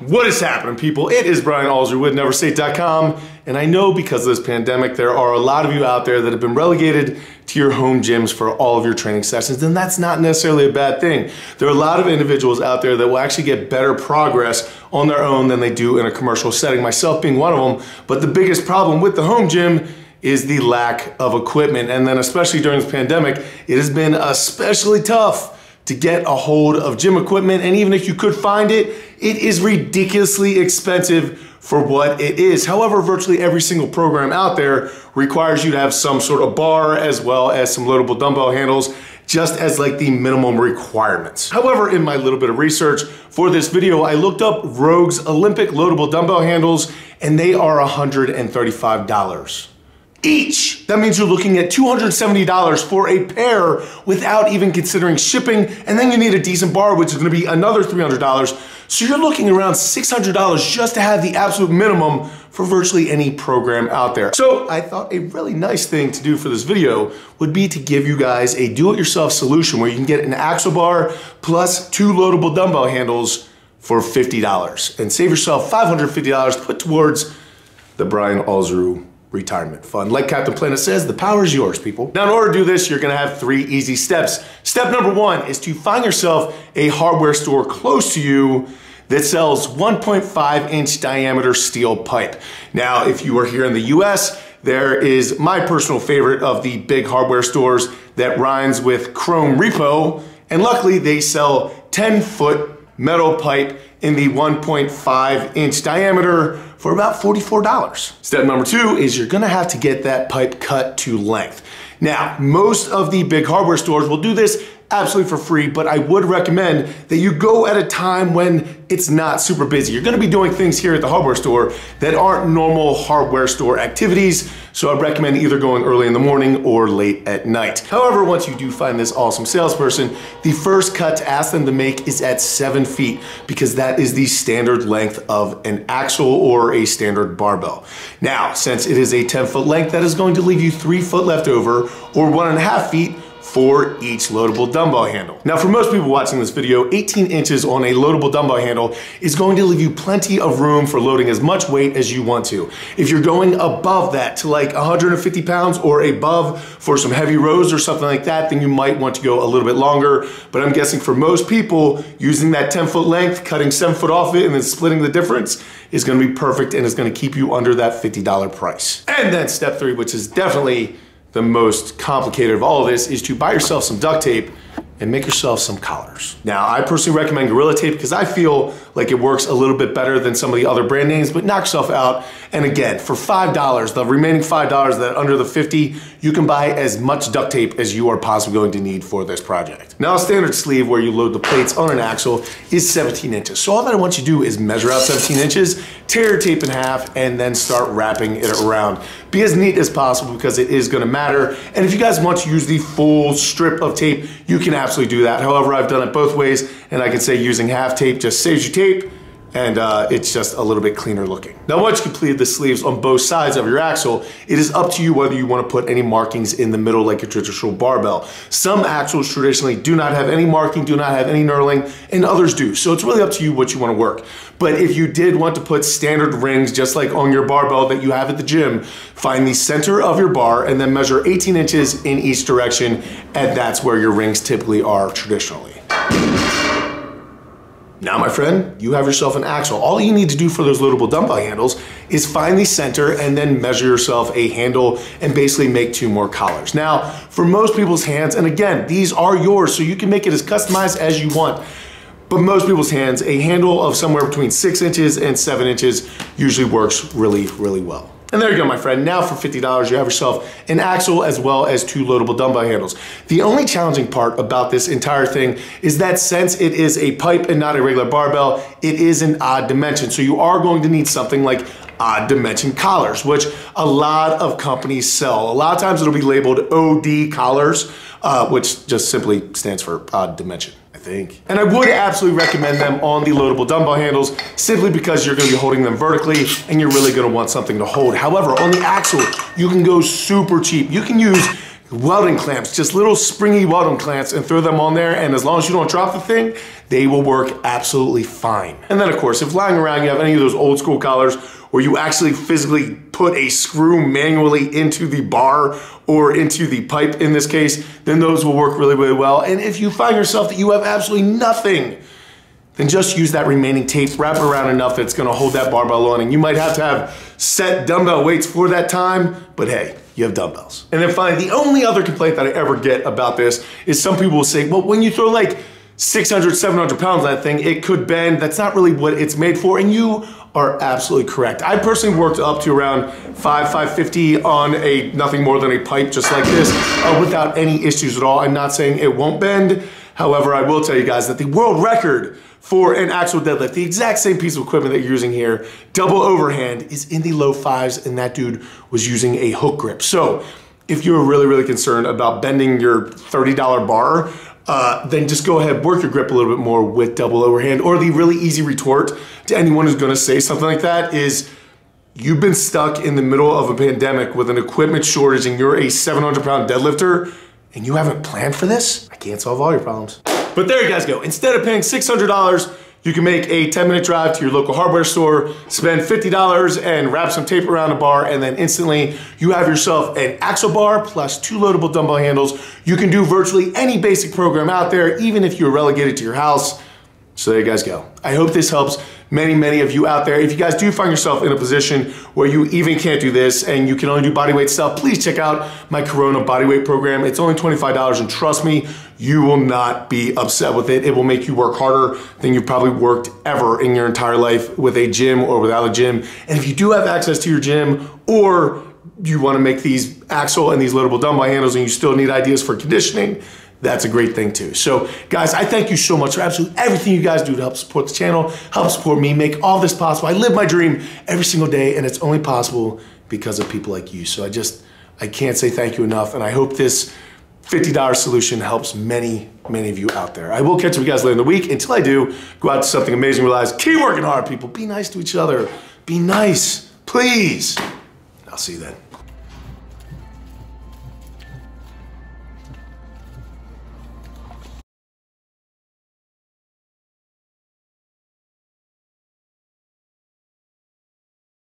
What is happening, people? It is Brian Alsruhe with NEVERsate.com, and I know because of this pandemic, there are a lot of you out there that have been relegated to your home gyms for all of your training sessions, and that's not necessarily a bad thing. There are a lot of individuals out there that will actually get better progress on their own than they do in a commercial setting, myself being one of them. But the biggest problem with the home gym is the lack of equipment, and then especially during this pandemic, it has been especially tough to get a hold of gym equipment, and even if you could find it, it is ridiculously expensive for what it is. However, virtually every single program out there requires you to have some sort of bar as well as some loadable dumbbell handles, just as like the minimum requirements. However, in my little bit of research for this video, I looked up Rogue's Olympic loadable dumbbell handles, and they are $135 each. That means you're looking at $270 for a pair without even considering shipping, and then you need a decent bar, which is gonna be another $300. So you're looking around $600 just to have the absolute minimum for virtually any program out there. So I thought a really nice thing to do for this video would be to give you guys a do-it-yourself solution where you can get an axle bar plus 2 loadable dumbbell handles for $50 and save yourself $550 to put towards the Brian Alsruhe retirement fund. Like Captain Planet says, the power is yours, people. Now, in order to do this, you're gonna have 3 easy steps. Step number 1 is to find yourself a hardware store close to you that sells 1.5-inch diameter steel pipe. Now, if you are here in the US, there is my personal favorite of the big hardware stores that rhymes with Chrome Repot, and luckily they sell 10-foot metal pipe in the 1.5-inch diameter for about $44. Step number 2 is you're gonna have to get that pipe cut to length. Now, most of the big hardware stores will do this absolutely for free, but I would recommend that you go at a time when it's not super busy. You're gonna be doing things here at the hardware store that aren't normal hardware store activities, so I'd recommend either going early in the morning or late at night. However, once you do find this awesome salesperson, the first cut to ask them to make is at 7 feet, because that is the standard length of an axle or a standard barbell. Now, since it is a 10-foot length, that is going to leave you 3 foot left over, or 1.5 feet, for each loadable dumbbell handle. Now, for most people watching this video, 18 inches on a loadable dumbbell handle is going to leave you plenty of room for loading as much weight as you want to. If you're going above that to like 150 pounds or above for some heavy rows or something like that, then you might want to go a little bit longer. But I'm guessing for most people, using that 10-foot length, cutting 7 foot off it, and then splitting the difference is gonna be perfect, and is gonna keep you under that $50 price. And then step 3, which is definitely the most complicated of all of this, is to buy yourself some duct tape and make yourself some collars. Now, I personally recommend Gorilla Tape because I feel like it works a little bit better than some of the other brand names, but knock yourself out. And again, for $5, the remaining $5 that under the 50, you can buy as much duct tape as you are possibly going to need for this project. Now, a standard sleeve where you load the plates on an axle is 17 inches. So all that I want you to do is measure out 17 inches, tear your tape in half, and then start wrapping it around. Be as neat as possible because it is gonna matter. And if you guys want to use the full strip of tape, you can absolutely do that. However, I've done it both ways, and I can say using half tape just saves you tape, and it's just a little bit cleaner looking. Now, once you completed the sleeves on both sides of your axle, it is up to you whether you want to put any markings in the middle like a traditional barbell. Some axles traditionally do not have any marking, do not have any knurling, and others do. So it's really up to you what you want to work. But if you did want to put standard rings, just like on your barbell that you have at the gym, find the center of your bar and then measure 18 inches in each direction, and that's where your rings typically are traditionally. Now, my friend, you have yourself an axle. All you need to do for those loadable dumbbell handles is find the center and then measure yourself a handle and basically make 2 more collars. Now, for most people's hands, and again, these are yours, so you can make it as customized as you want, but most people's hands, a handle of somewhere between 6 inches and 7 inches usually works really, really well. And there you go, my friend. Now for $50, you have yourself an axle as well as 2 loadable dumbbell handles. The only challenging part about this entire thing is that since it is a pipe and not a regular barbell, it is an odd dimension. So you are going to need something like odd dimension collars, which a lot of companies sell. A lot of times it'll be labeled OD collars, which just simply stands for odd dimension, I think. And I would absolutely recommend them on the loadable dumbbell handles simply because you're gonna be holding them vertically and you're really gonna want something to hold. However, on the axle, you can go super cheap. You can use welding clamps, just little springy welding clamps, and throw them on there, and as long as you don't drop the thing, they will work absolutely fine. And then of course, if lying around you have any of those old school collars where you actually physically put a screw manually into the bar or into the pipe in this case, then those will work really, really well. And if you find yourself that you have absolutely nothing, then just use that remaining tape, wrap it around enough that it's gonna hold that barbell on, and you might have to have set dumbbell weights for that time, but hey, you have dumbbells. And then finally, the only other complaint that I ever get about this is some people will say, well, when you throw like 600, 700 pounds on that thing, it could bend. That's not really what it's made for, and you are absolutely correct. I personally worked up to around 550 on a nothing more than a pipe just like this without any issues at all. I'm not saying it won't bend. However, I will tell you guys that the world record for an actual deadlift, the exact same piece of equipment that you're using here, double overhand, is in the low 5s, and that dude was using a hook grip. So if you're really, really concerned about bending your $30 bar, then just go ahead, work your grip a little bit more with double overhand. Or the really easy retort to anyone who's gonna say something like that is, you've been stuck in the middle of a pandemic with an equipment shortage and you're a 700-pound deadlifter and you haven't planned for this? I can't solve all your problems. But there you guys go. Instead of paying $600, you can make a 10-minute drive to your local hardware store, spend $50 and wrap some tape around a bar, and then instantly you have yourself an axle bar plus 2 loadable dumbbell handles. You can do virtually any basic program out there, even if you're relegated to your house. So there you guys go. I hope this helps many of you out there. If you guys do find yourself in a position where you even can't do this and you can only do bodyweight stuff, please check out my Corona bodyweight program. It's only $25, and trust me, you will not be upset with it. It will make you work harder than you've probably worked ever in your entire life with a gym or without a gym. And if you do have access to your gym, or you want to make these axle and these loadable dumbbell handles and you still need ideas for conditioning, that's a great thing too. So guys, I thank you so much for absolutely everything you guys do to help support the channel, help support me, make all this possible. I live my dream every single day, and it's only possible because of people like you. So I can't say thank you enough, and I hope this $50 solution helps many of you out there. I will catch you guys later in the week. Until I do, go out to something amazing, realize, keep working hard, people. Be nice to each other. Be nice, please. I'll see you then.